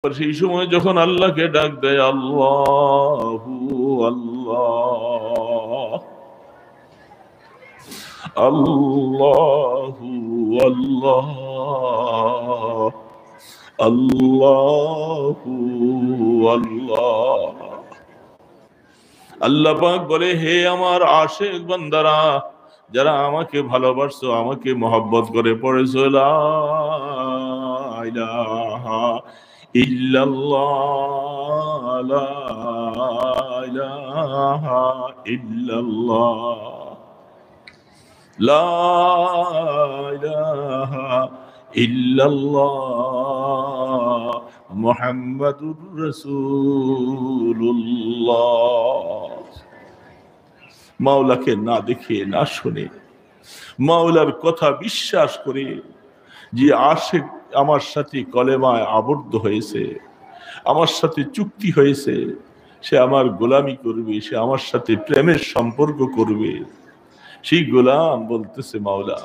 সেই সময় যখন আল্লাহকে ডাক দেয় আল্লাহু আল্লাহ আল্লাহু আল্লাহ আল্লাহু আল্লাহ। আল্লাহ পাক বলে, হে আমার আশিক বান্দারা, যারা আমাকে ভালোবাসছো, আমাকে মহব্বত করে পড়েছো, লা ইলাহা ইল্লাল্লাহ লা ইলাহা ইল্লাল্লাহ লা ইলাহা ইল্লাল্লাহ মুহাম্মাদুর রাসূলুল্লাহ। মাওলাকে না দেখে না শুনে, মাওলার কথা বিশ্বাস করে যে আশিক আমার সাথে কলেমায় আবদ্ধ হয়েছে, আমার সাথে চুক্তি হয়েছে, সে আমার গোলামি করবে, সে আমার সাথে প্রেমের সম্পর্ক করবে, সেই গোলাম বলতেছে, মাওলা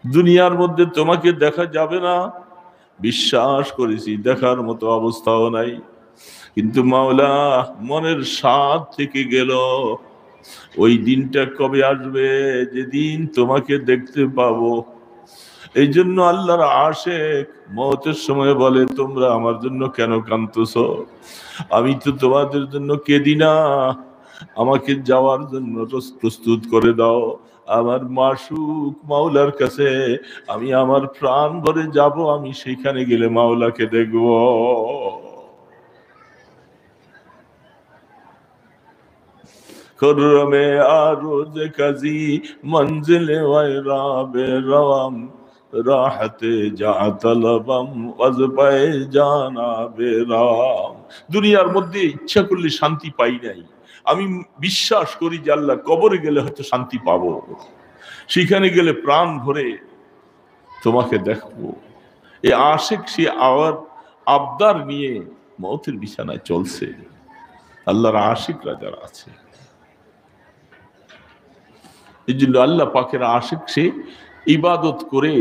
দুনিয়ার মধ্যে তোমাকে দেখা যাবে না, বিশ্বাস করেছি, দেখার মতো অবস্থাও নাই, কিন্তু মাওলা মনের স্বাদ থেকে গেল। ওই দিনটা কবে আসবে যেদিন তোমাকে দেখতে পাবো? এই জন্য আল্লাহর আশিক মওতের সময় বলে, তোমরা আমার জন্য কেন কাঁদতেছো? আমি তো তোমাদের জন্য কেঁদি না, আমাকে যাওয়ার জন্য প্রস্তুত করে দাও। আমার মাশউক মাওলার কাছে আমি আমার প্রাণ ভরে যাব, আমি সেখানে গেলে মাওলাকে দেখব। খুরমে আরোজ কাজী মঞ্জিলে ওয়াইরাবে রওয়াম রাহতে যা তলবম ওয়াজবায়ে জানা বেরাম। দুনিয়ার মধ্যে ইচ্ছা করলে শান্তি পাই নাই, আমি বিশ্বাস করি যে আল্লাহ কবরে গেলে হয়তো শান্তি পাবো, সেখানে গেলে প্রাণ ভরে তোমাকে দেখবো। এই আশিক সে আবদার নিয়ে মওতের বিছানায় চলছে। আল্লাহর আশিকরা যারা আছে, এই জন্য আল্লাহ পাকের আশিক সে ইবাদত করে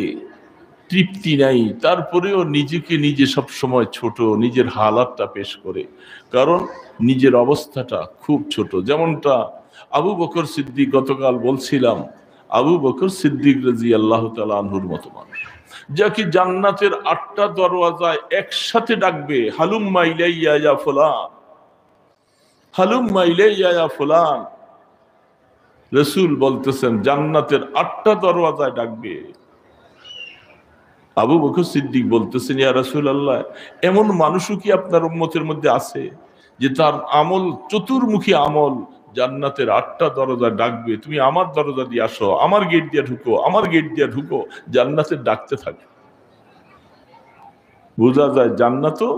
তৃপ্তি নাই, তারপরেও নিজেকে নিজে সব সময় ছোট, নিজের হালাতটা পেশ করে, কারণ নিজের অবস্থাটা খুব ছোট। যেমনটা আবু বকর সিদ্দিক, গতকাল বলছিলাম, আবু বকর সিদ্দিক রাদিয়াল্লাহু তাআলা আনহুর মতো মানুষ, যাকে জান্নাতের ৮টা দরওয়াজায় একসাথে ডাকবে, হালুম্মা ইলাইয়া ইয়া ফুলান, হালুম্মা ইলাইয়া ইয়া ফুলান। রাসূল বলতেছেন জান্নাতের ৮টা দরওয়াজায় ডাকবে। আবু বকর সিদ্দিক বলতেছেন, ইয়া রাসূলুল্লাহ, এমন মানুষও কি আপনার উম্মতের মধ্যে আছে যে তার আমল, চতুর্মুখী আমল, জান্নাতের ৮টা দরজা ডাকবে, তুমি আমার দরজা দিয়ে আসো, আমার গেট দিয়ে ঢুকো, আমার গেট দিয়ে ঢুকো, জান্নাতের ডাকতে থাকে। বোঝা যায় জান্নাতও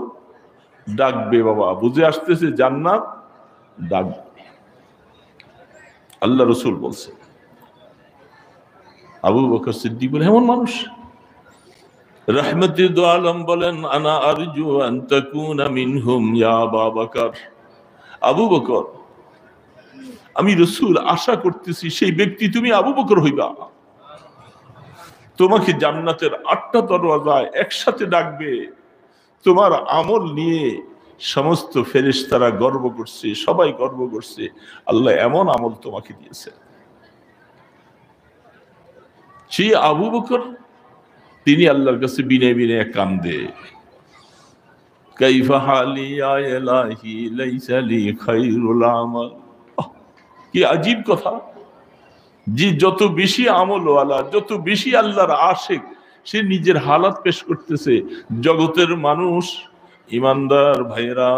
ডাকবে, বাবা বুঝে আসতেছে, জান্নাত ডাকবে। আল্লাহ রাসূল বলছে, আবু বকর সিদ্দিক বলে, এমন মানুষ? রাহমাতুল দু আলম বলেন, আনা আরজু আন তাকুনা মিনহুম ইয়া আবু বকর। আবু বকর, আমি রাসূল আশা করতেছি সেই ব্যক্তি তুমি আবু বকর হইবা। তোমাকে জান্নাতের ৮টা দরওয়াজায় একসাথে ডাকবে, তোমার আমল নিয়ে সমস্ত ফেরেশতারা গর্ব করছে, সবাই গর্ব করছে, আল্লাহ এমন আমল তোমাকে দিয়েছে। সেই আবু বকর তিনি আল্লাহর কাছে বিনয় বিনয় কান্দে, কাইফা হালি ইয়া ইলাহি লাইসা লি খায়রুল আমাল। কি আজীব কথা, যে যত বেশি আমলওয়ালা, যত বেশি আল্লাহর আশিক, সে নিজের হালাত পেশ করতেছে। জগতের মানুষ, ইমানদার ভাইরা,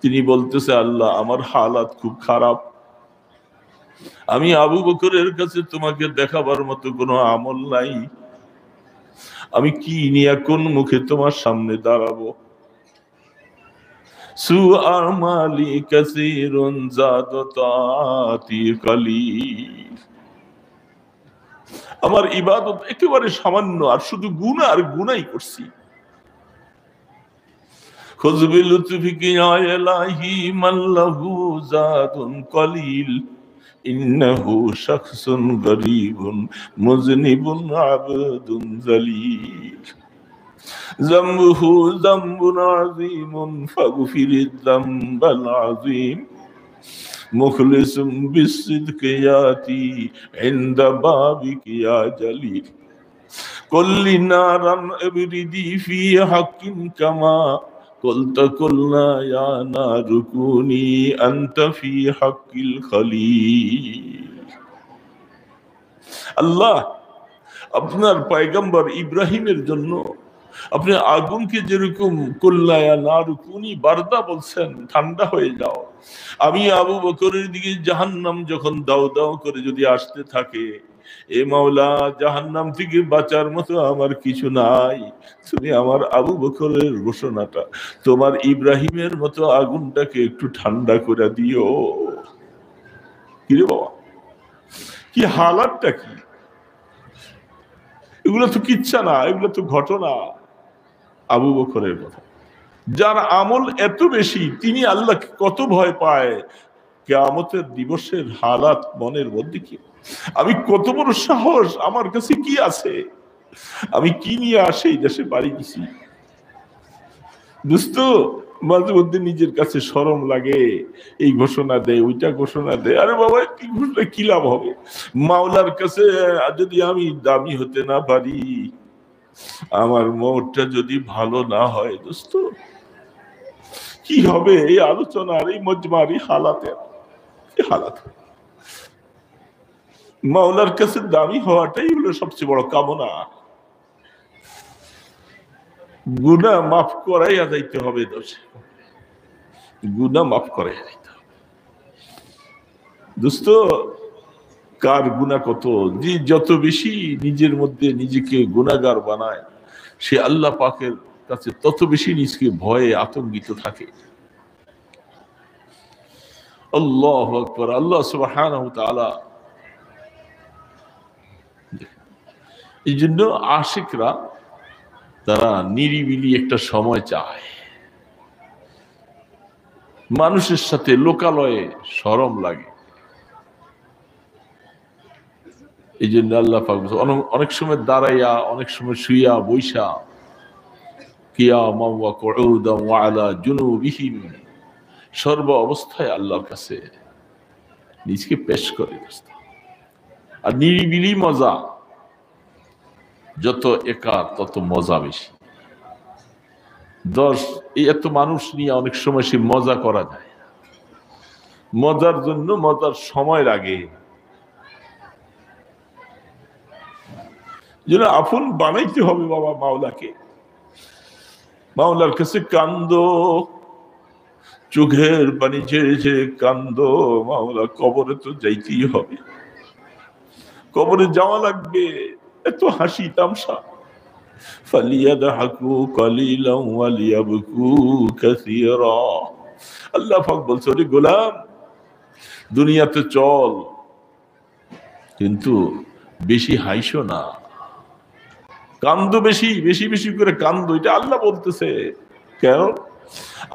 তিনি বলতেছে, আল্লাহ আমার হালাত খুব খারাপ, আমি আবু বকরের কাছে তোমাকে দেখাবার মতো কোনো আমল নাই, আমি কি নিয়ে কোন মুখে তোমার সামনে দাঁড়াবো? সুআমালি কাসীরুন যাদাতাতি কালীল। আমার ইবাদত একেবারে সামান্য, আর শুধু গুনাহ আর গুনাহই করছি। খুযবিল লুতফিকি ইয়া ইলাহি মাল্লাহু যাদুন কালীল, ইন্নাহু শাখসুন গরীবুন মুযনিবুন আবদুন যালীল। যামবুহু যামবুন আযীমুন ফাগফিরিয যামবাল আযীম মুখলিসুম বিসসিদকি ইয়াতি ইনদা বাবিকি ইয়া জালিল কুল্লি নারান আবরিদি ফি হাক্কিন কামা কুলতা কুলনা ইয়া নারু কুনি আনতা ফি হাক্কিল খলিল। আল্লাহ আপনার পয়গম্বর ইব্রাহিমের জন্য আপনি আগুনকে যেরকম কুল্লায়া নারু কুনি বারদা বলছেন, ঠান্ডা হয়ে যাও, আমি আবু বকরের দিকে জাহান্নাম যখন দাও দাও করে যদি আসতে থাকে, এ মাওলা জাহান্নাম থেকে বাঁচার মতো আমার কিছু নাই, তুমি আমার আবু বকরের ঘোষণাটা তোমার ইব্রাহিমের মতো আগুনটাকে একটু ঠান্ডা করে দিও। কিরে বাবা, কি হালাতটা কি! এগুলো তো কিচ্ছা না, এগুলো তো ঘটনা। আবু বকরের কথা, যার আমল এত বেশি, তিনি আল্লাহকে কত ভয় পায়, কিয়ামতের দিবসের হালাত মনের মধ্যে কি, আমি কত বড় সাহস, আমার কাছে কি আছে, আমি কি নিয়ে আসে এই দেশে বাড়ি গেছি। দোস্ত, মাঝে মধ্যে নিজের কাছে শরম লাগে, এই ঘোষণা দেয়, ওইটা ঘোষণা দেয়। আরে বাবা, কি ঘোষণা, কি লাভ হবে? মাওলার কাছে যদি আমি দামি হতে না পারি, আমার মনটা যদি ভালো না হয়, দোস্ত কি হবে এই আলোচনার, এই মজমার, এই হালাতের হালাত? মাওলার কাছে দামি হওয়াটাই হলো সবচেয়ে বড় কামনা। গুনাহ মাফ করাইয়া যাইতে হবে, দোষে গুনাহ মাফ করাইয়া যাইতে হবে। দোস্ত, কার গুনাহ কত, যে যত বেশি নিজের মধ্যে নিজেকে গুনাহগার বানায়, সে আল্লাহ পাকের কাছে তত বেশি নিজকে ভয়ে আতঙ্কিত থাকে। আল্লাহু আকবার। আল্লাহ সুবহানাহু ওয়া তাআলা এই জন্য আশিকরা তারা নিরিবিলি একটা সময় চায়, মানুষের সাথে লোকালয়ে শরম লাগে। এই জন্য আল্লাহ পাক অনেক সময় দাঁড়াইয়া, অনেক সময় শুইয়া বৈশা, কিয়ামা ওয়া কুউদান ওয়া আলা জুনুবিহিম, সর্ব অবস্থায় আল্লাহর কাছে নিজকে পেশ করে। আর নিরিবিলি মজা, যত একা তত মজা বেশি। এই এত মানুষ নিয়ে অনেক সময় সে মজা করা যায়, মজার জন্য মজার সময় লাগে। যেন আপন বানাইতে হবে বাবা মাওলাকে। মাওলার কাছে কান্দো, চোখের পানি ছেড়ে ছেড়ে কান্দো। মাওলা, কবরে তো যাইতেই হবে, কবরে যাওয়া লাগবে। এত হাসি তামসা, ফালিয়াদহাকু কালিলান ওয়া লিয়াবকু কাসীরা। আল্লাহ পাক বলছে, ওরে গোলাম, দুনিয়াতে চল, কিন্তু বেশি হাইসো না, কান্দো বেশি, বেশি বেশি করে কান্দো। এটা আল্লাহ বলতেছে। কেন?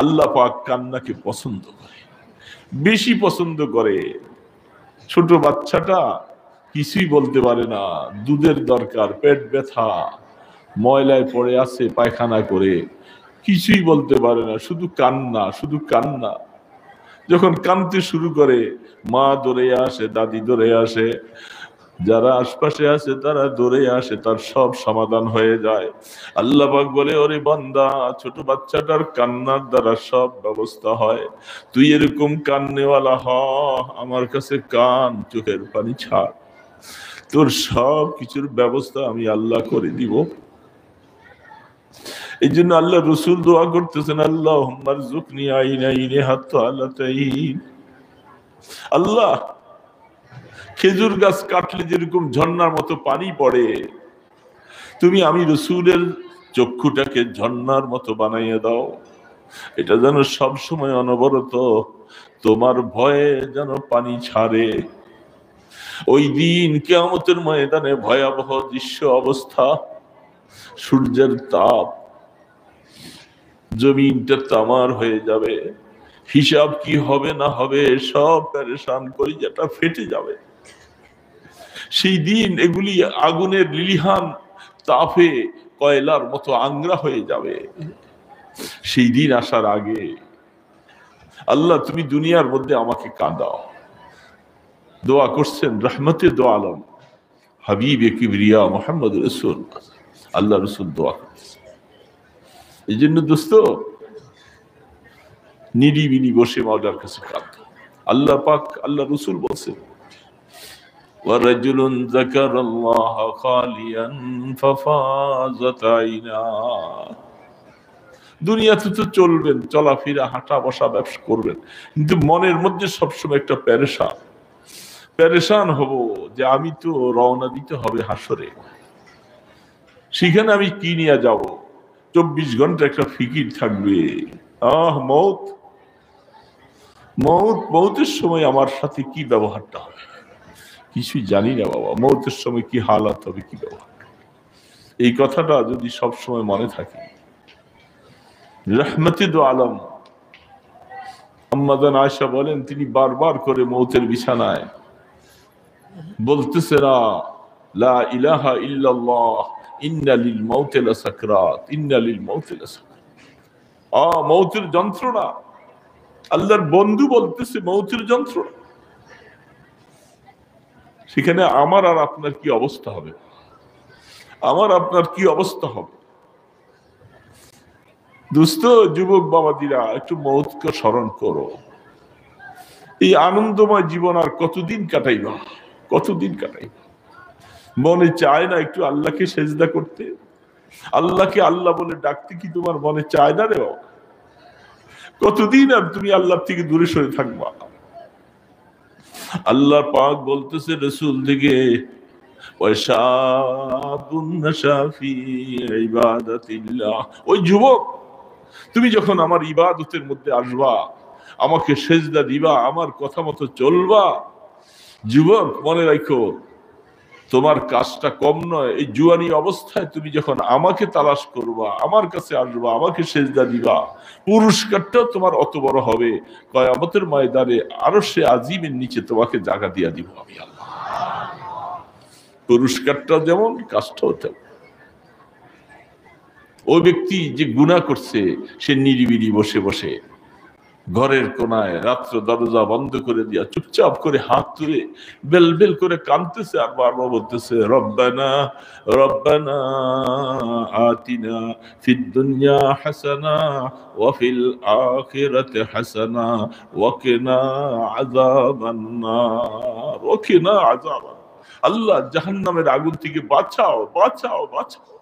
আল্লাহ পাক কান্নাকে পছন্দ করে, বেশি পছন্দ করে। ছোট বাচ্চাটা কিছুই বলতে পারে না, দুধের দরকার, পেট ব্যথা, ময়লায় পড়ে আছে পায়খানা করে, কিছুই বলতে পারে না, শুধু কান্না, শুধু কান্না। যখন কাঁদতে শুরু করে, মা দৌড়ে আসে, দাদি দৌড়ে আসে, যারা আশপাশে আছে তারা দৌড়ে আসে, তার সব সমাধান হয়ে যায়। আল্লাহ পাক বলে, ওরে বান্দা, ছোট বাচ্চাটার কান্নার দ্বারা সব ব্যবস্থা হয়। তুই এরকম কান্নেওয়ালা হ, আমার কাছে কান, চোখের পানি ছাড়, তোর সব কিছুর ব্যবস্থা আমি আল্লাহ করে দিব। এই জন্য আল্লাহ রসুল দোয়া করতেছেন, আল্লাহুম্মা রযুকনি আইনাইনি হাত্তালাতাইন। আল্লাহ, খেজুর গাছ কাটলে যেরকম ঝর্ণার মতো পানি পড়ে, তুমি আমি রসুলের চক্ষুটাকে ঝর্ণার মতো বানাইয়া দাও। এটা যেন সবসময় অনবরত তোমার ভয়ে যেন পানি ছাড়ে। ওই দিন কিয়ামতের ময়দানে ভয়াবহ দৃশ্য অবস্থা, সূর্যের তাপ, জমিনটা তামার হয়ে যাবে, হিসাব কি হবে না হবে সব পেরেশান করি, যেটা ফেটে যাবে। সেই দিন এগুলি আগুনের লিলিহান তাপে কয়লার মতো আংরা হয়ে যাবে। সেই দিন আসার আগে আল্লাহ তুমি দুনিয়ার মধ্যে আমাকে কাঁদাও। দোয়া করছেন রহমতে দো আলম হাবিব কিবরিয়া মোহাম্মদ রসুল। আল্লাহ রসুল দোয়া করতেছেন। এই জন্য দোস্ত নিরিবিলি বসে মাওলার কাছে কাঁদো। আল্লাহ পাক আল্লাহ রসুল বলছেন ওয়ারাজুলুন যাকারাল্লাহ খালিয়ান ফাফাযাত আইনা। দুনিয়াতে তো চলবেন, চলাফেরা হাঁটা বসা ব্যবসা করবেন, কিন্তু মনের মধ্যে সবসময় একটা পেরেশান হব যে আমি তো রওনা দিতে হবে হাসরে, সেখানে আমি কি নিয়ে যাব। 24 ঘন্টা একটা ফিকির থাকবে, মৌতের সময় আমার সাথে কি ব্যবহারটা হবে কিছুই জানি না বাবা। মৌতের সময় কি হালাত হবে, কি ব্যবহার। এই কথাটা যদি সব সময় মনে থাকে। রহমতে দো আলম আম্মা জান আয়েশা বলেন তিনি বারবার করে মৌতের বিছানায় বলতেছে না লা ইলাহা ইল্লাল্লাহ ইন্না লিল মাউতি লাসাকরাত ইন্না লিল মাউতি লাসাকরাত। মৌতের যন্ত্রণা, আল্লাহর বন্ধু বলতেছে মৌতের যন্ত্রণা। সেখানে আমার আর আপনার কি অবস্থা হবে, আমার আপনার কি অবস্থা হবে। দোস্ত যুবক বাবাদিরা একটু মৌতকে স্মরণ করো। এই আনন্দময় জীবন আর কতদিন কাটাইবা, কতদিন কাটাইবা। মনে চায় না একটু আল্লাহকে সেজদা করতে, আল্লাহকে আল্লাহ বলে ডাকতে কি তোমার মনে চায় না রে? কতদিন আর তুমি আল্লাহ থেকে দূরে সরে থাকবা। আল্লাহ পাক বলতেছে রসুল থেকে ওই যুবক তুমি যখন আমার ইবাদতের মধ্যে আসবা, আমাকে সেজদা দিবা, আমার কথা মতো চলবা, যুবক মনে রাখো তোমার কাজটা কম নয়। এই জুয়ানি অবস্থায় তুমি যখন আমাকে তালাশ করবা, আমার কাছে আসবা, আমাকে সেজদা দিবা, পুরস্কারটা তোমার অত বড় হবে, কিয়ামতের ময়দানে আরশে আজিমের নিচে তোমাকে জায়গা দিয়া দিব আমি আল্লাহ। পুরস্কারটা যেমন কাজটাও তেমন। ওই ব্যক্তি যে গুনাহ করছে সে নিরিবিলি বসে বসে ঘরের কোনায় রাত্র দরজা বন্ধ করে দিয়া চুপচাপ করে হাত তুলে বেল বেল করে কাঁদতেছে আর বারবার বলতেছে রব্বানা রব্বানা আতিনা ফিদ দুনিয়া হাসানা ওয়া ফিল আখিরাতি হাসানা ওয়া কিনা আযাবান নার ওয়া কিনা আযাবান। আল্লাহ জাহান্নামের আগুন থেকে বাঁচাও বাঁচাও বাঁচাও।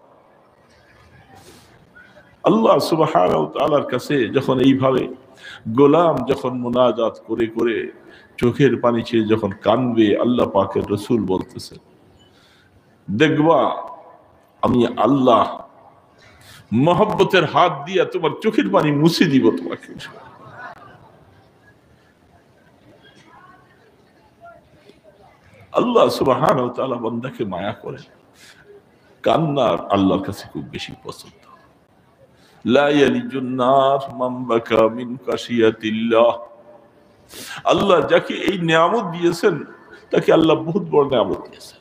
আল্লাহ সুবহানাহু ওয়া তাআলার কাছে যখন এইভাবে গোলাম যখন মুনাজাত করে করে চোখের পানি ছেড়ে যখন কাঁদবে, আল্লাহ পাকের রসুল বলতেছেন দেখবা আমি আল্লাহ মহব্বতের হাত দিয়ে তোমার চোখের পানি মুছে দিব তোমাকে। আল্লাহ সুবহানাহু ওয়া তাআলা বান্দাকে মায়া করে। কান্না আল্লাহর কাছে খুব বেশি পছন্দ। লা ইয়ালিজুন নার মান বাকা মিন খাশিয়াতিল্লাহ। আল্লাহ যাকে এই নিয়ামত দিয়েছেন তাকে আল্লাহ বহুত বড় নিয়ামত দিয়েছেন।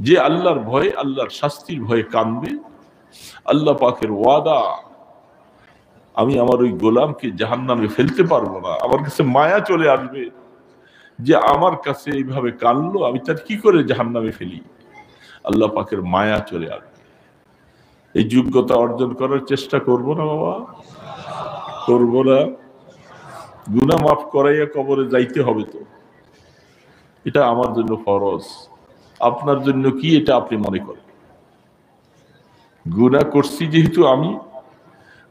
যে আল্লাহর ভয়ে, আল্লাহর শাস্তির ভয়ে কাঁদবে, আল্লাহ পাকের ওয়াদা আমি আমার ওই গোলামকে জাহান্নামে ফেলতে পারবো না। আমার কাছে মায়া চলে আসবে যে আমার কাছে এইভাবে কাঁদলো, আমি তার কি করে জাহান্নামে ফেলি। আল্লাহ পাকের মায়া চলে আসবে। এই যোগ্যতা অর্জন করার চেষ্টা করব না বাবা, করব না। গুনাহ মাফ করাইয়া কবরে যাইতে হবে তো, এটা আমার জন্য ফরজ। আপনার জন্য কি এটা আপনি মনে করেন? গুনাহ করছি যেহেতু আমি,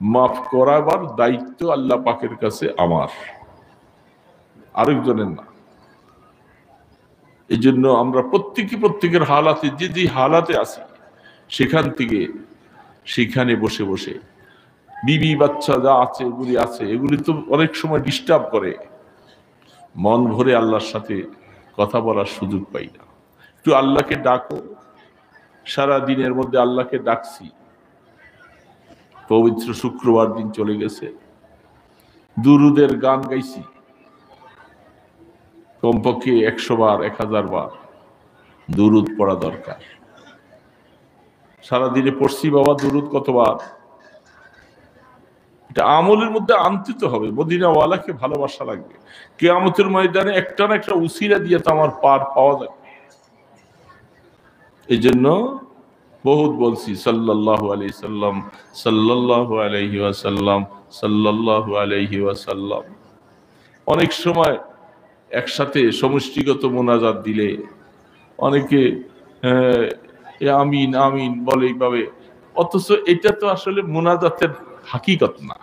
মাফ করাবার দায়িত্ব আল্লাহ পাকের কাছে আমার, আরেকজনের না। এই জন্য আমরা প্রত্যেকের হালাতে যে হালাতে আছি সেখান থেকে সেখানে বসে বসে বিবি বাচ্চা যা আছে এগুলি তো অনেক সময় ডিস্টার্ব করে, মন ভরে আল্লাহর সাথে কথা বলার সুযোগ পাই না। একটু আল্লাহকে ডাকো। সারা দিনের মধ্যে আল্লাহকে ডাকছি, পবিত্র শুক্রবার দিন চলে গেছে, দুরুদের গান গাইছি, কমপক্ষে 100 বার 1000 বার দুরুদ পড়া দরকার। সারাদিনে পড়ছি বাবা দুরুদ কতবার। এটা আমলের মধ্যে আনতে তো হবে, মদিনাওয়ালাকে ভালোবাসা লাগবে। কিয়ামতের ময়দানে একটা না একটা উসিলা দিয়ে তো আমার পার পাওয়া যায়। এই জন্য বহুত বলছি সাল্লাল্লাহু আলাইহি সাল্লাম, সাল্লাল্লাহু আলাইহি ওয়াসাল্লাম, সাল্লাল্লাহু আলাইহি ওয়াসাল্লাম। অনেক সময় একসাথে সমষ্টিগত মোনাজাত দিলে অনেকে আমিন আমিন বলে এইভাবে, অথচ এটা তো আসলে মোনাজাতের হাকিকত না।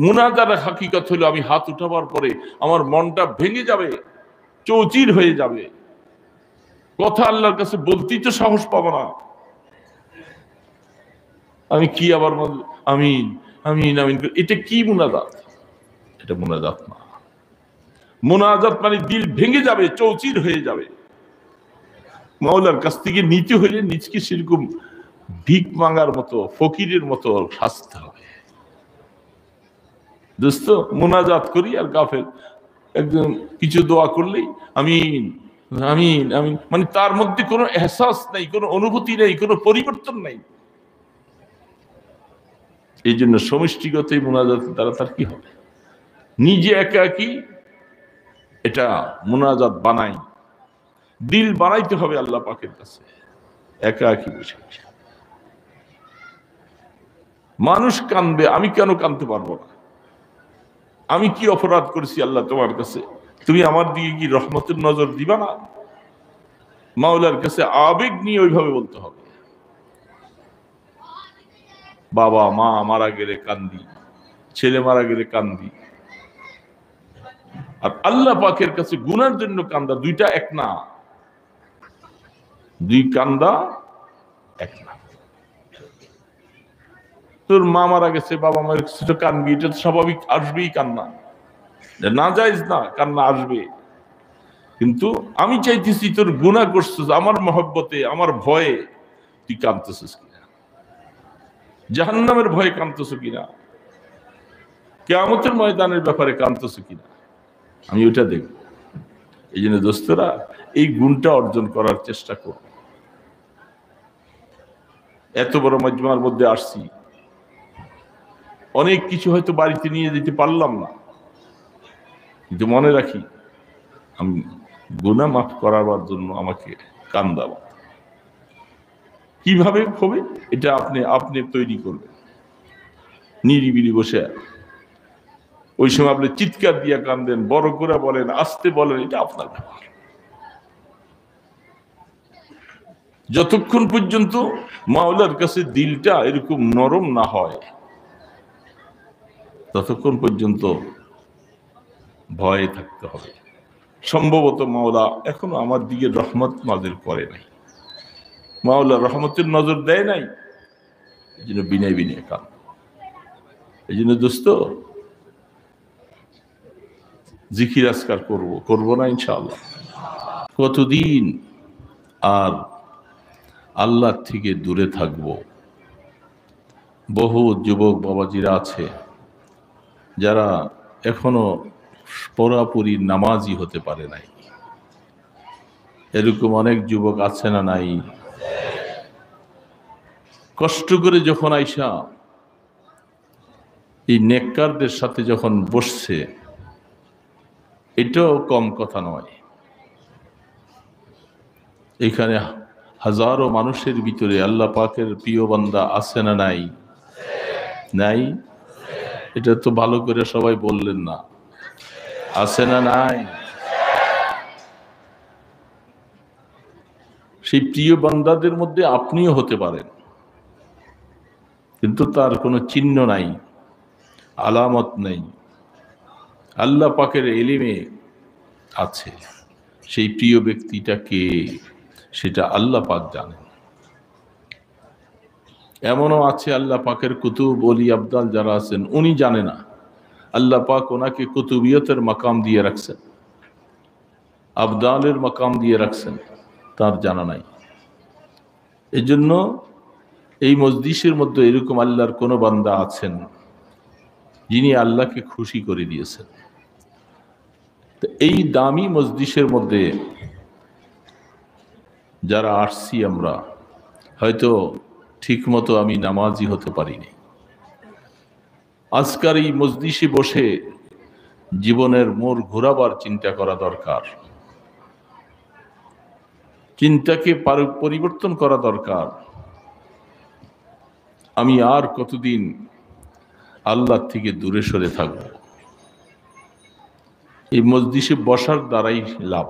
মুনাজাতের হাকিকত হলো আমি হাত উঠাবার পরে আমার মনটা ভেঙে যাবে, চৌচির হয়ে যাবে, কথা আল্লাহর কাছে বলতেই তো সাহস পাবো না। আমি কি আবার আমিন আমিন আমিন, এটা কি মুনাজাত? এটা মুনাজাত না। মুনাজাত মানে দিল ভেঙে যাবে, চৌচির হয়ে যাবে। মাওলার কাছ থেকে নিতে হইলে নিজকে সেরকম ভিক মাঙ্গার মতো, ফকিরের মতো সাজতে হবে। দোস্ত মুনাজাত করি আর গাফেল একদম কিছু দোয়া করলেই আমিন আমিন আমিন, মানে তার মধ্যে কোনো এহসাস নাই, কোনো অনুভূতি নেই, কোনো পরিবর্তন নাই। এই জন্য সমষ্টিগত মুনাজাতের দ্বারা তার কি হবে? নিজে একাকী এটা মুনাজাত বানাই, দিল বানাইতে হবে আল্লাহ পাকের কাছে একাকী বসে। মানুষ কাঁদবে, আমি কেন কাঁদতে পারবো না? আমি কি অপরাধ করেছি আল্লাহ তোমার কাছে? তুমি আমার দিকে কি রহমতের নজর দিবা না? মাওলার কাছে আবেগ নিয়ে ওইভাবে বলতে হবে। বাবা মা মারা গেলে কান্দি, ছেলে মারা গেলে কান্দি, আর আল্লাহ পাকের কাছে গুনার জন্য কান্দা, দুইটা এক না। দুই কান্দা এক না। তোর মা মারা গেছে, বাবা মারা গেছে, তো কানবি, এটা তো স্বাভাবিক, আসবেই কান্না, না যাইজ না, কান্না আসবে। কিন্তু আমি চাইতেছি তোর গুনাহ করছিস আমার মহব্বতে, আমার ভয়ে, তুই কাঁদতেছিস কিনা, জাহান্নামের ভয়ে কাঁদতেছ কিনা, কিয়ামতের ময়দানের ব্যাপারে কাঁদতেছ কিনা, আমি ওইটা দেখব। এই জন্য দোস্তরা এই গুণটা অর্জন করার চেষ্টা করব। এত বড় মজমার মধ্যে আসছি, অনেক কিছু হয়তো বাড়িতে নিয়ে যেতে পারলাম না, কিন্তু মনে রাখি আমি গুনাহ মাফ করাবার জন্য আমাকে কান্দাবো। কিভাবে হবে এটা আপনি আপনি তৈরি করবেন, নিরিবিলি বসে। ওই সময় আপনি চিৎকার দিয়ে কান্দেন, বড় করে বলেন, আস্তে বলেন, এটা আপনার ব্যাপার। যতক্ষণ পর্যন্ত মাওলার কাছে দিলটা এরকম নরম না হয়, ততক্ষণ পর্যন্ত ভয়ে থাকতে হবে। সম্ভবত মাওলা এখনো আমার দিকে রহমত নাযিল করে নাই, মাওলা রহমতের নজর দেয় নাই, এই জন্য বিনয় বিনয় কান। এই জন্য দোস্ত জিকির আজকার করবো না ইনশাআল্লাহ। কতদিন আর আল্লাহ থেকে দূরে থাকব? বহু যুবক বাবাজিরা আছে যারা এখনো পুরাপুরি নামাজি হতে পারে নাই। এরকম অনেক যুবক আছে না নাই? কষ্ট করে যখন আইসা এই নেককারদের সাথে যখন বসছে, এটাও কম কথা নয়। এখানে হাজারো মানুষের ভিতরে আল্লাহ পাকের প্রিয় বান্দা আছে না নাই? নাই? এটা তো ভালো করে সবাই বললেন না, আছে না নাই? সেই প্রিয় বান্দাদের মধ্যে আপনিও হতে পারেন, কিন্তু তার কোনো চিহ্ন নাই, আলামত নেই। আল্লাহ পাকের ইলমে আছে সেই প্রিয় ব্যক্তিটা কে, সেটা আল্লাহ পাক জানেন। এমনও আছে আল্লাহ পাকের কুতুব ওলি আবদাল যারা আছেন, উনি জানে না, আল্লাহ পাক ওনাকে কুতুবিয়তের মাকাম দিয়ে রাখছেন, আবদালের মাকাম দিয়ে রাখছেন, তার জানা নাই। এই জন্য এই মজলিসের মধ্যে এরকম আল্লাহর কোনো বান্দা আছেন যিনি আল্লাহকে খুশি করে দিয়েছেন। তো এই দামি মজলিসের মধ্যে যারা আসছি আমরা, হয়তো ঠিক মতো আমি নামাজি হতে পারিনি। আজকাল এই মজলিসে বসে জীবনের মোড় ঘোরাবার চিন্তা করা দরকার, চিন্তাকে পরিবর্তন করা দরকার। আমি আর কতদিন আল্লাহ থেকে দূরে সরে থাকব? এই মজলিসে বসার দ্বারাই লাভ।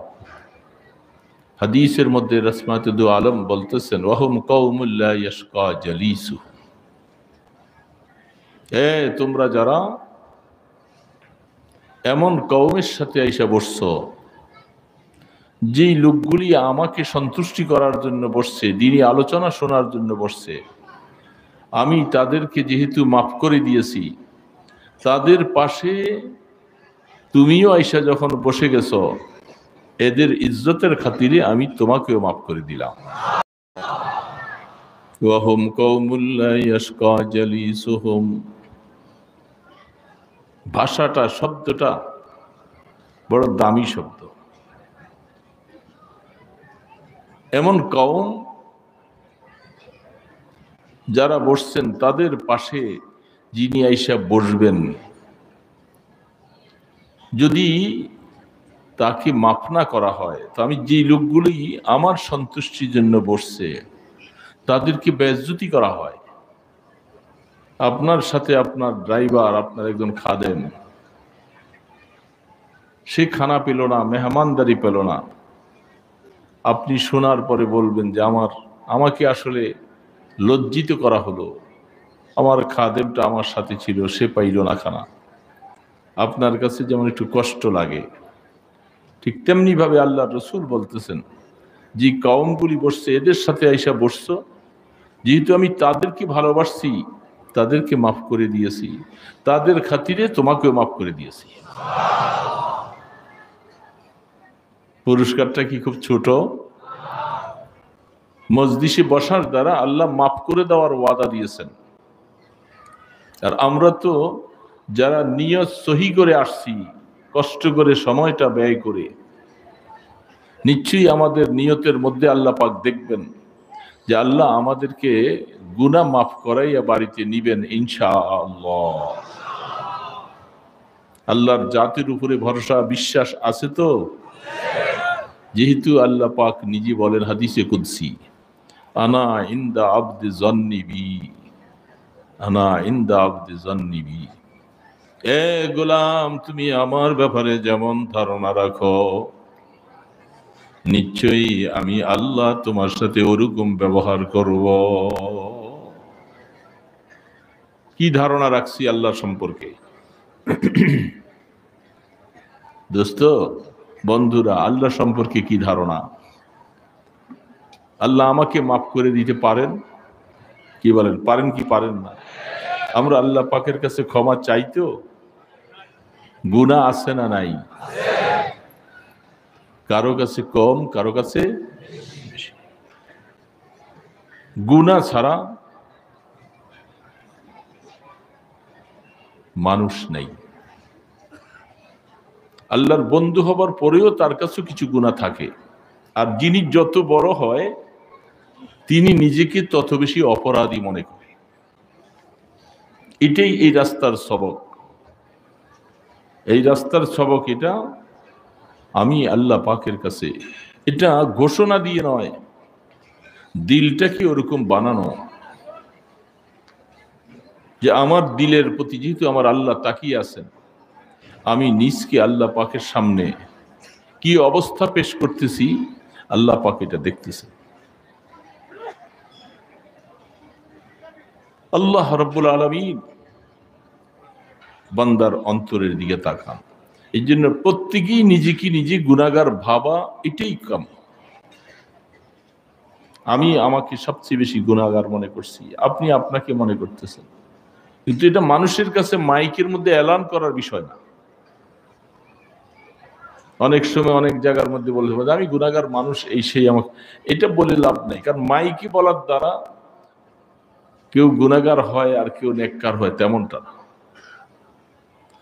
হাদিসের মধ্যে রাসমাতে দু আলম বলতেছেন, ওয়াহুম কওমুল লা ইয়াশকা জালিসু, তোমরা যারা এমন কওমের সাথে আইসা বসছো, যেই লোকগুলি আমাকে সন্তুষ্টি করার জন্য বসছে, দিনী আলোচনা শোনার জন্য বসছে, আমি তাদেরকে যেহেতু মাফ করে দিয়েছি, তাদের পাশে তুমিও আইসা যখন বসে গেছো, এদের ইজ্জতের খাতিরে আমি তোমাকেও মাফ করে দিলাম। ওয়াহুম কওমুল লা ইয়াশকা জালিসুহুম, ভাষাটা, শব্দটা বড় দামি শব্দ। এমন কওম যারা বসছেন, তাদের পাশে যিনি আইসা বসবেন, যদি তাকে মাফ না করা হয়, তো আমি যে লোকগুলি আমার সন্তুষ্টির জন্য বসছে তাদেরকে বেইজ্জতি করা হয়। আপনার সাথে আপনার ড্রাইভার, আপনার একজন খাদেম, সে খানা পেল না, মেহমানদারি পেল না, আপনি শোনার পরে বলবেন যে আমাকে আসলে লজ্জিত করা হলো, আমার খাদেমটা আমার সাথে ছিল, সে পাইল না খানা। আপনার কাছে যেমন একটু কষ্ট লাগে, ঠিক তেমনি ভাবে আল্লাহ রসুল বলতেছেন, যে কওমগুলি বসছে, এদের সাথে আইসা বসছো, যেহেতু আমি তাদেরকে ভালোবাসছি, তাদেরকে মাফ করে দিয়েছি, তাদের খাতিরে তোমাকেও মাফ করে দিয়েছি। পুরস্কারটা কি খুব ছোট? মজলিসে বসার দ্বারা আল্লাহ মাফ করে দেওয়ার ওয়াদা দিয়েছেন। আর আমরা তো যারা নিয়ত সহি করে আসছি, কষ্ট করে সময়টা ব্যয় করে, নিশ্চয়ই আমাদের নিয়তের মধ্যে আল্লাহ পাক দেখবেন যে আল্লাহ আমাদেরকে গুনাহ মাফ করাইয়া বাড়িতে নিবেন ইনশাআল্লাহ। আল্লাহর জাতির উপরে ভরসা, বিশ্বাস আছে তো? যেহেতু আল্লাহ পাক নিজে বলেন হাদিসে কুদসি, আনা ইনদা আবদি যন্নি বি, আনা ইনদা আবদি যন্নি বি, এ গোলাম তুমি আমার ব্যাপারে যেমন ধারণা রাখো, নিশ্চয়ই আমি আল্লাহ তোমার সাথে ওরকম ব্যবহার করব। কি ধারণা রাখছি আল্লাহ সম্পর্কে? দোস্ত, বন্ধুরা, আল্লাহ সম্পর্কে কি ধারণা? আল্লাহ আমাকে মাফ করে দিতে পারেন? কি বলেন, পারেন কি পারেন না? আমরা আল্লাহ পাকের কাছে ক্ষমা চাইতো? গুনাহ আছে না নাই? কারো কাছে কম, কারো কাছে বেশি। গুনাহ ছাড়া মানুষ নেই। আল্লাহর বন্ধু হবার পরেও তার কাছে কিছু গুনাহ থাকে। আর যিনি যত বড় হয়, তিনি নিজেকে তত বেশি অপরাধী মনে করে। এটাই এই রাস্তার সবক। এই রাস্তার সবক এটা। আমি আল্লাহ পাকের কাছে এটা ঘোষণা দিয়ে নয়, দিলটাকে ওরকম বানানো যে আমার দিলের প্রতি যেহেতু আমার আল্লাহ তাকিয়ে আছেন, আমি নিজকে আল্লাহ পাকের সামনে কি অবস্থা পেশ করতেছি, আল্লাহ পাক এটা দেখতেছেন। আল্লাহ রাব্বুল আলামিন বান্দার অন্তরের দিকে তাকান। এই জন্য প্রত্যেকেই নিজেকে নিজে গুনাহগার ভাবা, এটাই কাম। আমি আমাকে সবচেয়ে বেশি গুনাহগার মনে করছি, আপনি আপনাকে মনে করতেছেন, কিন্তু এটা মানুষের কাছে মাইকের মধ্যে এলান করার বিষয় না। অনেক সময় অনেক জায়গার মধ্যে বলতে হবে আমি গুনাহগার মানুষ, এই সেই, আমাকে এটা বলে লাভ নেই। কারণ মাইকে বলার দ্বারা কেউ গুনাহগার হয় আর কেউ নেককার হয়, তেমনটা না।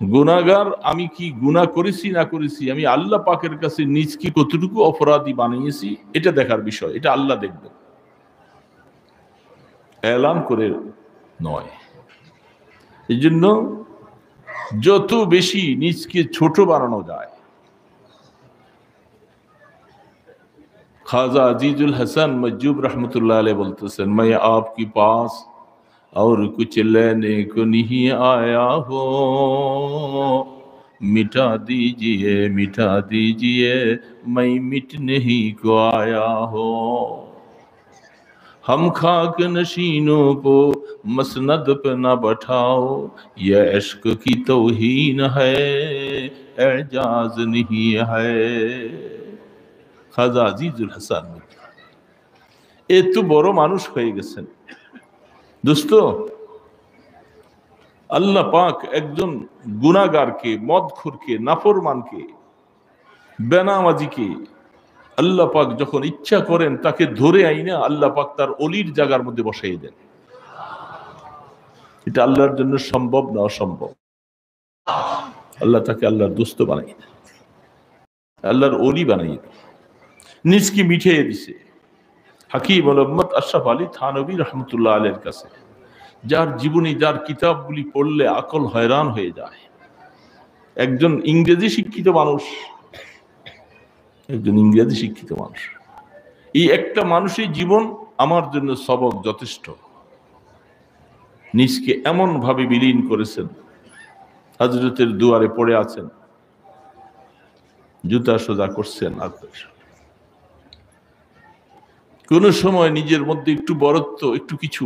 গুনাহগার আমি কি গুনাহ করেছি না করেছি, আমি আল্লাহ পাকের কাছে নিজকে কতটুকু অপরাধী বানিয়েছি, এটা দেখার বিষয়, এটা আল্লাহ দেখবেন। এলান করে নয়। এই জন্য যত বেশি নিজকে ছোট বানানো যায়। खाजा अजीजुल हसन मज्जूब रहमतुल्लाह अलैह बोलते हैं, मैं आपके पास और कुछ लेने को नहीं आया हो, मिटा दीजिए मैं मिटने ही को आया हो। हम खाक नशीनों को मसनद पे न बैठाओ, ये इश्क की तौहीन है, एजाज नहीं है। খাজা আজিজুল হাসান এত বড় মানুষ হয়ে গেছেন। দোস্ত, আল্লাহ পাক একজন গুনাহগারকে, মদখোরকে, নাফরমানকে, বেনামাজিকে আল্লাহ পাক যখন ইচ্ছা করেন তাকে ধরে আইনা আল্লাহ পাক তার অলির জায়গার মধ্যে বসাই দেন। এটা আল্লাহর জন্য সম্ভব না অসম্ভব? আল্লাহ তাকে আল্লাহর দোস্ত বানাই দেন, আল্লাহর অলি বানাই দেন, নিজকে মিঠিয়ে দিছে। হাকিম মোহাম্মদ আশরাফ আলী থানভী রহমতুল্লাহ আলাইহির কাছে, যার জীবনী, যার কিতাবগুলি পড়লে আকল হয়রান হয়ে যায়। একজন ইংরেজি শিক্ষিত মানুষ, এই একটা মানুষের জীবন আমার জন্য সবক যথেষ্ট। নিজকে এমন ভাবে বিলীন করেছেন, হযরতের দুয়ারে পড়ে আছেন, জুতা সোজা করছেন, কোন সময় নিজের মধ্যে একটু বড়ত্ব, একটু কিছু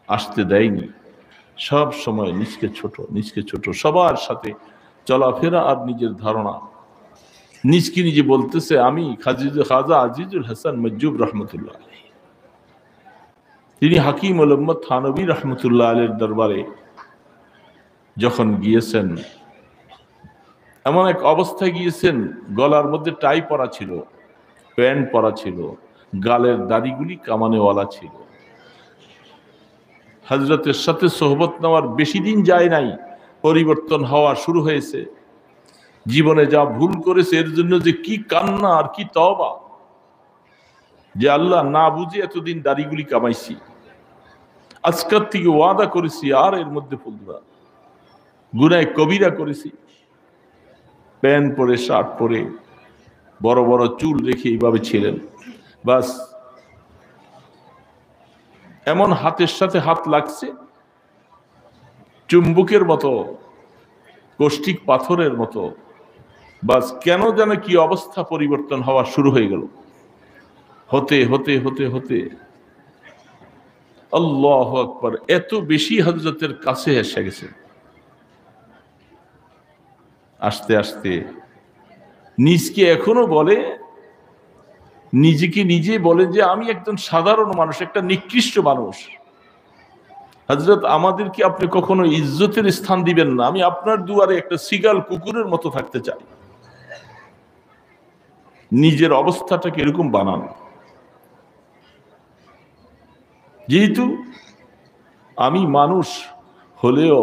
আসতে দেয়নি। সব সময় নিজকে ছোট, সবার সাথে চলাফেরা আর নিজের ধারণা। নিজকে নিজে বলতেছে আমি খাজা আজিজুল হাসান মজ্জুব রহমতুল্লাহ আলাইহি। তিনি হাকিম মোহাম্মদ থানভী রহমতুল্লাহ আলাইহির দরবারে যখন গিয়েছেন, এমন এক অবস্থায় গিয়েছেন, গলার মধ্যে টাই পরা ছিল, প্যান্ট পরা ছিল, গালের দাড়িগুলি কামানেওয়ালা ছিল। হযরতের সাথে সোহবত নেওয়ার বেশি দিন যায় নাই, পরিবর্তন হওয়া শুরু হয়েছে। জীবনে যা ভুল করেছে এর জন্য যে কি কান্না আর কি তওবা, যে আল্লাহ না বুঝে এতদিন দাড়িগুলি কামাইছি, আজকের থেকে ওয়াদা করেছি আর এর মধ্যে ফেলব না। গুনাহ কবিরা করেছি, প্যান্ট পরে, শার্ট পরে, বড় বড় চুল রেখে এইভাবে ছিলেন। বাস এমন হাতের সাথে হাত লাগছে, চুম্বকের মতো, কষ্টিক পাথরের মতো। বাস কেন যেন কি অবস্থা পরিবর্তন হওয়া শুরু হয়ে গেল। হতে হতে হতে হতে আল্লাহু আকবার, এত বেশি হযরতের কাছে এসে গেছে। আস্তে আস্তে নিজকে এখনো বলে, নিজেকে নিজে বলে যে আমি একজন সাধারণ মানুষ, একটা নিকৃষ্ট মানুষ। হযরত, আমাদেরকে আপনি কখনো ইজ্জতের স্থান দিবেন না, আমি আপনার দুয়ারে একটা সিগাল কুকুরের মতো থাকতে চাই। নিজের অবস্থাটাকে এরকম বানান। যেহেতু আমি মানুষ হলেও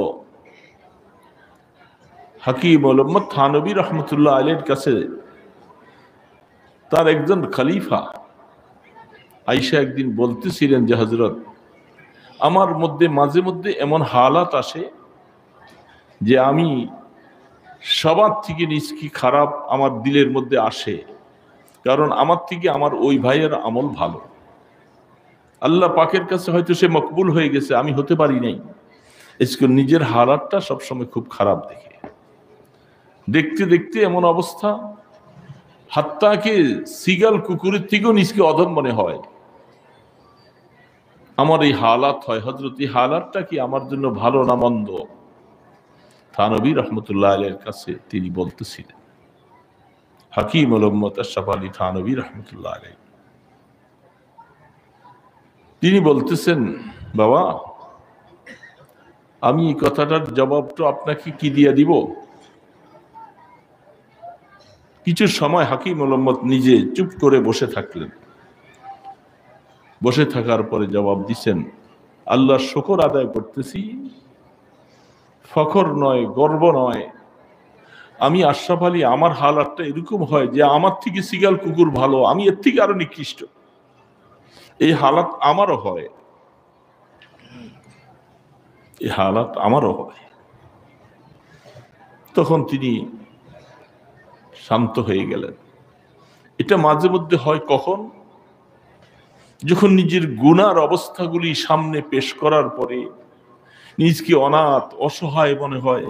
হাকিম মোহাম্মদ থানভী রহমতুল্লাহ আলাইহির কাছে তার একজন খলিফা আয়েশা একদিন বলতেছিলেন যে হযরত, আমার মধ্যে মাঝে মধ্যে এমন হালাত আসে যে আমি সবার থেকে নিজকে খারাপ আমার দিলের মধ্যে আসে, কারণ আমার থেকে আমার ওই ভাইয়ের আমল ভালো। আল্লাহ পাকের কাছে হয়তো সে মকবুল হয়ে গেছে, আমি হতে পারি নাই। নিজের হালাতটা সবসময় খুব খারাপ দেখে, দেখতে দেখতে এমন অবস্থা, হাত্তাকে সিগাল কুকুরের থেকেও নিজকে অধম মনে হয়। আমার এই হালাত হয়। হযরত, এই হালাতটা কি আমার জন্য ভালো না মন্দ? থানভী রহমতুল্লাহ আলাইহির কাছে তিনি বলতেছিলেন, হাকিম মোহাম্মদ আশরাফ আলী থানভী রহমতুল্লাহ আলাইহি, তিনি বলতেছেন, বাবা, আমি এই কথাটার জবাবটা আপনাকে কি দিয়ে দিব? কিছু সময় হাকিম মোহাম্মদ নিজে চুপ করে বসে থাকলেন। বসে থাকার পরে জবাব দিচ্ছেন, আল্লাহর শুকর আদায় করতেছি, ফখর নয়, গর্ব নয়। আমি আশরাফ আলী, আমার হালাতটা এরকম হয় যে আমার থেকে সিগাল কুকুর ভালো, আমি এর থেকে আরো নিকৃষ্ট। এই হালাত আমারও হয়, এই হালাত আমারও হয়। তখন তিনি শান্ত হয়ে গেলেন। এটা মাঝে মধ্যে হয় কখন? যখন নিজের গুনার অবস্থাগুলি সামনে পেশ করার পরে নিজকে অনাথ অসহায় মনে হয়।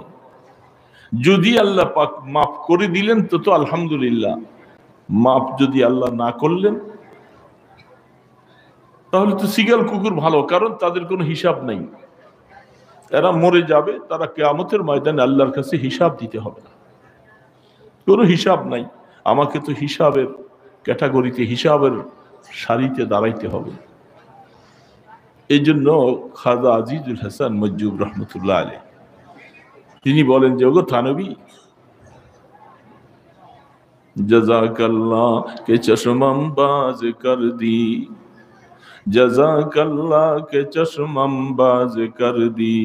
যদি আল্লাহ পাক মাফ করে দিলেন তো তো আলহামদুলিল্লাহ, মাফ যদি আল্লাহ না করলেন তাহলে তো শিগাল কুকুর ভালো, কারণ তাদের কোনো হিসাব নাই। এরা মরে যাবে, তারা কিয়ামতের ময়দানে আল্লাহর কাছে হিসাব দিতে হবে না, কোনো হিসাব নাই। আমাকে তো হিসাবের ক্যাটাগরিতে, হিসাবের সারিতে দাঁড়াইতে হবে। এই জন্য খাজা আজিজুল হাসান মজুব রহমতুল্লাহ আলাইহ তিনি বলেন যে, ওগো থানবী, जज़ाकल्लाह के चश्मम बाज कर दी, जज़ाकल्लाह के चश्मम बाज कर दी,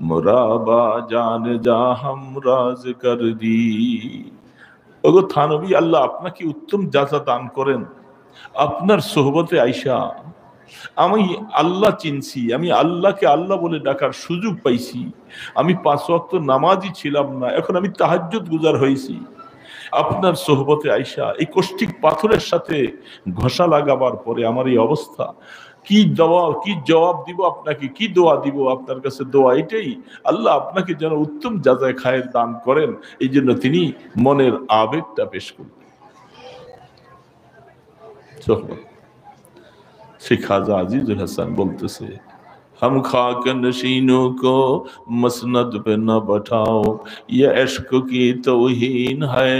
मुराबा जान जा हम राज कर दी। ওগো থানবী, আল্লাহ আপনাকে উত্তম যাজা দান করেন। আপনার সোহবতে আইসা আমি আল্লাহ চিনছি, আমি আল্লাহকে আল্লাহ বলে ডাকার সুযোগ পাইছি। আমি 5 ওয়াক্ত নামাজি ছিলাম না, এখন আমি তাহাজ্জুদ গুজার হয়েছি। আপনার সোহবতে আইসা এই কষ্টিক পাথরের সাথে ঘষা লাগাবার পরে আমার এই অবস্থা, কি দোয়া, কি জবাব দিব আপনাকে, কি দোয়া দিব আপনার কাছে? দোয়া এটাই, আল্লাহ আপনাকে যেন উত্তম যাজায় খায়ের দান করেন। এই জন্য তিনি মনের আবেগটা পেশ করলেন। শেখ খাজা আজিজুল হাসান বলতেছে, हम खाक नशीनों को मसनद पे न बैठाओ, ये इश्क की तौहीन है,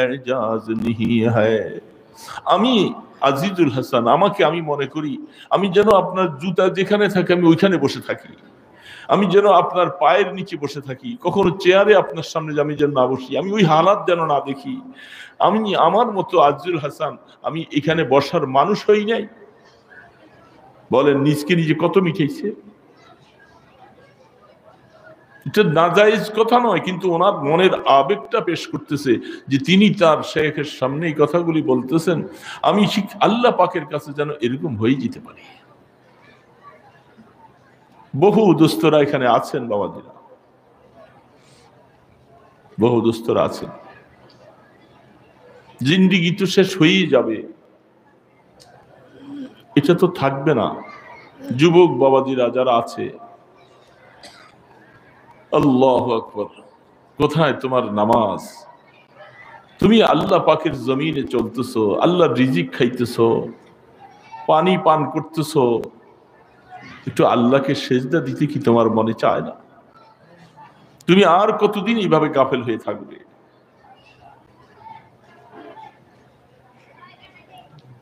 एजाज नहीं है। আমি আজিজুল হাসান, আমাকে আমি মনে করি আমি যেন আপনার জুতা যেখানে থাকে আমি ওইখানে বসে থাকি, আমি যেন আপনার পায়ের নিচে বসে থাকি, কখনো চেয়ারে আপনার সামনে আমি যেন না বসি, আমি ওই হালাত যেন না দেখি। আমি আমার মতো আজিজুল হাসান আমি এখানে বসার মানুষ হই নাই। বলেন নিজকে নিজে কত মিঠাইছে। এটা নাজায়েজ কথা নয়, কিন্তু ওনার মনের আবেগটা পেশ করতেছে যে তিনি তার শেখের সামনে এই কথাগুলি বলতেছেন, আমি আল্লাহ পাকের কাছে যেন এরকম হয়ে যেতে পারি। বহু দোস্তরা এখানে আছেন বাবাজিরা, বহু দোস্তরা আছেন। জিন্দিগি তো শেষ হয়েই যাবে, এটা তো থাকবে না। যুবক বাবাজিরা যারা আছে, আল্লাহু আকবার, কোথায় তোমার নামাজ? তুমি আল্লাহ পাকের জমিনে চলতেছো, আল্লাহর রিজিক খাইতেছো, পানি পান করতেছো, একটু আল্লাহকে সেজদা দিতে কি তোমার মনে চায় না? তুমি আর কতদিন এইভাবে গাফেল হয়ে থাকবে?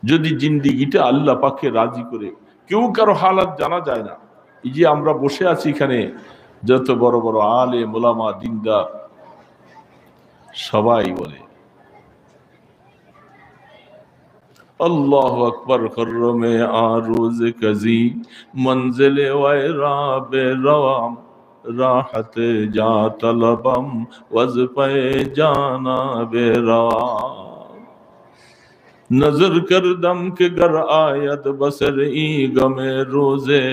যদি জিন্দিগিটা আল্লাহ পাককে রাজি করে, কেউ কারো হালাত জানা যায় না। এই যে আমরা বসে আছি এখানে, যত বড় বড় আলেম ওলামা দিনদার সবাই বলে আল্লাহু আকবার, খরমে আরুজ কাজী মঞ্জিলে ওয়াইরাবে রওয়াম, রাহতে যা তলবম ওয়াজফে জানা বেরাম, नजर कर दम के गर आयत बसर ई गमे रोजे,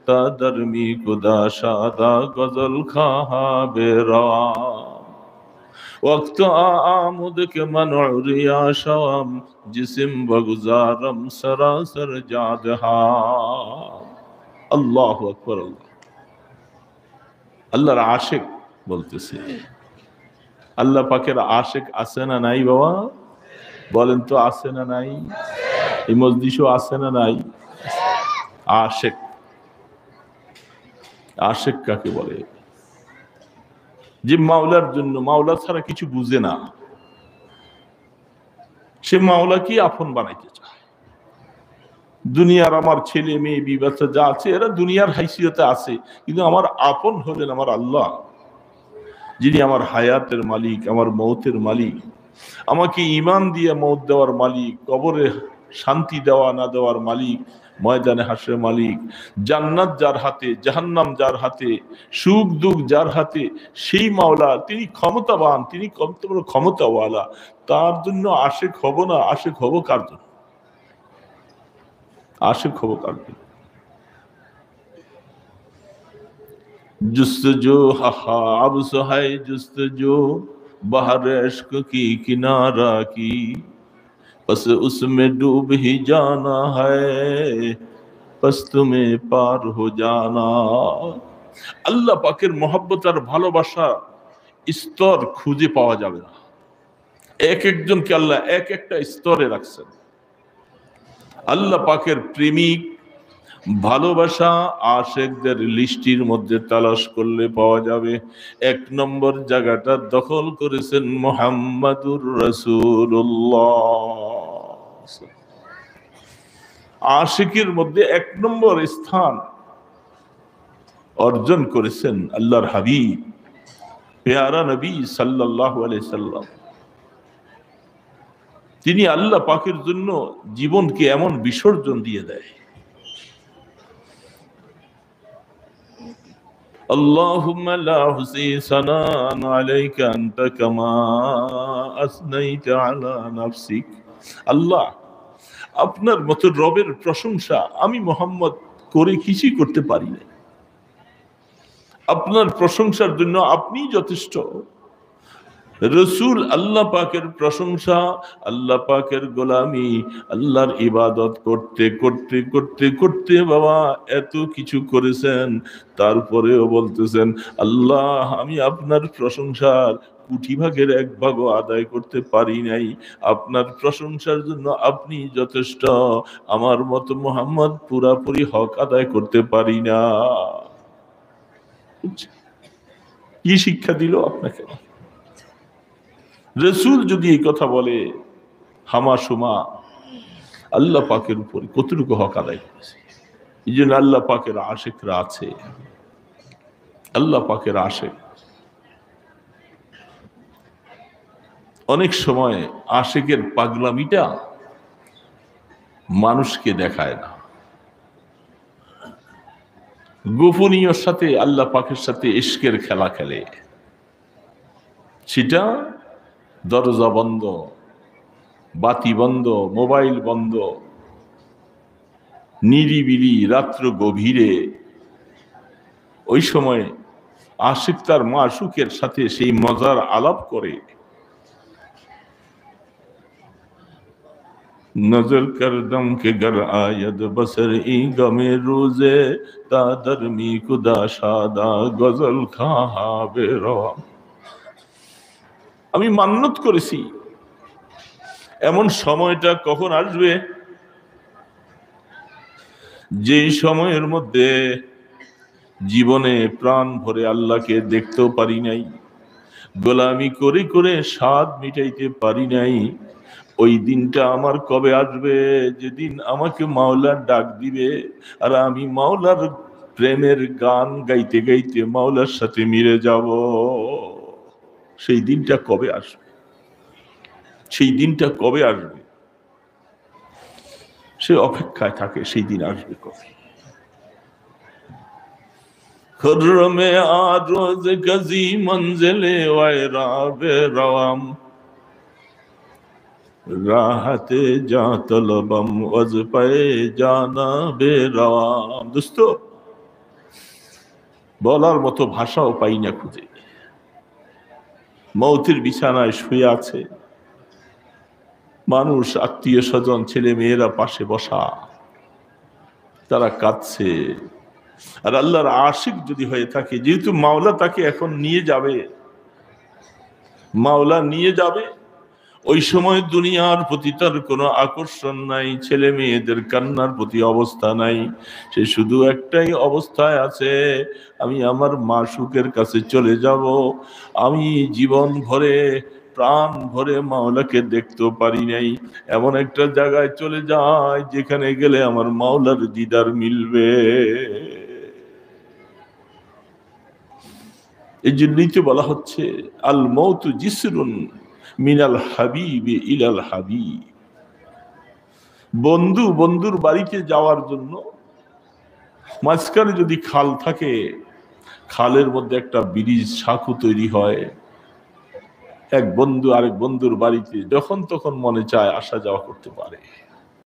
ता दरमी खुदा शादा गजल खाहा बेरवा, वक्त आमुद के मनोरिया शवम जिस्म बगुजारम सरासर जादहा। अल्लाहु अकबर। আল্লাহর আশিক বলতেছে, আল্লাহ পাকের আশিক আছে না নাই বাবা? বলেন তো আছে না নাই? এই মজলিসও আছে না নাই? আশিক, আশিক কাকে বলে? যে মাওলার জন্য, মাওলা ছাড়া কিছু বুঝে না, সে মাওলাকে আপন বানাইতে চায়। দুনিয়ার আমার ছেলে মেয়ে বিবাচ্চা যা আছে এরা দুনিয়ার হাইসিয়তে আছে, কিন্তু আমার আপন হলেন আমার আল্লাহ, যিনি আমার হায়াতের মালিক, আমার মৌতের মালিক, আমাকে ঈমান দিয়ে মৌত দেওয়ার মালিক, কবরে শান্তি দেওয়া না দেওয়ার মালিক, ময়দানে হাসরের মালিক। জান্নাত যার হাতে, জাহান্নাম যার হাতে, সুখ দুঃখ যার হাতে, সেই মাওলা তিনি ক্ষমতাবান, তিনি কত বড় ক্ষমতাওয়ালা। তার জন্য আশিক হব না, আশিক হব কার জন্য? आशिक हो कर दे जुस्तजो ख्वाब सो है जुस्तजो बहर इश्क की किनारा की बस उसमें डूब ही जाना है बस तुम्हें पार हो जाना আল্লাহ পাকের মহব্বত আর ভালোবাসা স্তর খুঁজে পাওয়া যাবে না এক একজনকে আল্লাহ এক একটা স্তরে রাখছেন আল্লাহ পাকের প্রেমিক ভালোবাসা আশিকদের লিস্টির মধ্যে তালাশ করলে পাওয়া যাবে এক নম্বর জায়গাটা দখল করেছেন মুহাম্মাদুর রাসূলুল্লাহ আশিকের মধ্যে এক নম্বর স্থান অর্জন করেছেন আল্লাহর হাবিব পেয়ারা নবী সাল্লাল্লাহু আলাইহি সাল্লাম তিনি আল্লাহ পাকের জন্য জীবনকে এমন বিসর্জন দিয়ে দেয় اللهم لا أحصي ثناء عليك أنت كما أثنيت على نفسك আল্লাহ আপনার মতো রবের প্রশংসা আমি মুহাম্মদ করে কিছুই করতে পারি না আপনার প্রশংসার জন্য আপনি যথেষ্ট রসুল আল্লাহ পাকের প্রশংসা আল্লাহ পাকের গোলামি আল্লাহর ইবাদত করতে করতে করতে করতে বাবা এত কিছু করেছেন তারপরেও বলতেছেন আল্লাহ আমি আপনার প্রশংসার কোটি ভাগের এক ভাগও আদায় করতে পারি নাই আপনার প্রশংসার জন্য আপনি যথেষ্ট আমার মতো মুহাম্মদ পুরাপুরি হক আদায় করতে পারি না কি শিক্ষা দিল আপনাকে রসুল যদি এই কথা বলে হামাশুমা আল্লাহ পাকের উপর কতটুকু হক আদায় করেছে এই জন্য আল্লাহ পাকের আশিকরা আছে আল্লাহ পাকের আশিক অনেক সময় আশিকের পাগলামিটা মানুষকে দেখায় না গোপনীয় সাথে আল্লাহ পাকের সাথে ইশকের খেলা খেলে সেটা দরজা বন্ধ বাতি বন্ধ মোবাইল বন্ধ নিরিবিলি রাত্র গভীরে ওই সময় আশিক তার মাশূকের সাথে সেই মজার আলাপ করে नजर कर दम के गर आयद बसर ई गमे रोजे दादर मी खुदा शादा गजल खाहा बेरवा আমি মান্নত করেছি এমন সময়টা কখন আসবে যে সময়ের মধ্যে জীবনে প্রাণ ভরে আল্লাহকে দেখতেও পারি নাই গোলামি করে করে স্বাদ মিটাইতে পারি নাই ওই দিনটা আমার কবে আসবে যেদিন আমাকে মাওলার ডাক দিবে আর আমি মাওলার প্রেমের গান গাইতে গাইতে মাওলার সাথে মিলে যাব সেই দিনটা কবে আসবে সেই দিনটা কবে আসবে সে অপেক্ষায় থাকে সেই দিন আসবে কবে খুরমে আরোজ গজি মঞ্জিলে ওয়াইরাবে রওয়াম রাহতে যা তলবম ওয়াজ পায়ে জানা বেরওয়াম দোস্ত বলার মতো ভাষাও পাই না খুঁজে মৌতের বিছানায় শুয়ে আছে মানুষ আত্মীয় স্বজন ছেলে মেয়েরা পাশে বসা তারা কাঁদছে আর আল্লাহর আশিক যদি হয়ে থাকে যেহেতু মাওলা তাকে এখন নিয়ে যাবে মাওলা নিয়ে যাবে ওই সময় দুনিয়ার প্রতি তার কোনো আকর্ষণ নাই ছেলে মেয়েদের কান্নার প্রতি অবস্থা নাই সে শুধু একটাই অবস্থায় আছে আমি আমার মাশূকের কাছে চলে যাব আমি জীবন ভরে প্রাণ ভরে মাওলাকে দেখতেও পারি নাই এমন একটা জায়গায় চলে যায় যেখানে গেলে আমার মাওলার দিদার মিলবে এই জন্যই তো বলা হচ্ছে আল মৌতু জিসরুন মিনাল হাবিব ইলাল হাবিব বন্ধু বন্ধুর বাড়িতে যাওয়ার জন্য মাঝখানে যদি খাল থাকে খালের মধ্যে একটা ব্রিজ সাঁকো তৈরি হয় এক বন্ধু আরেক বন্ধুর বাড়িতে যখন তখন মনে চায় আসা যাওয়া করতে পারে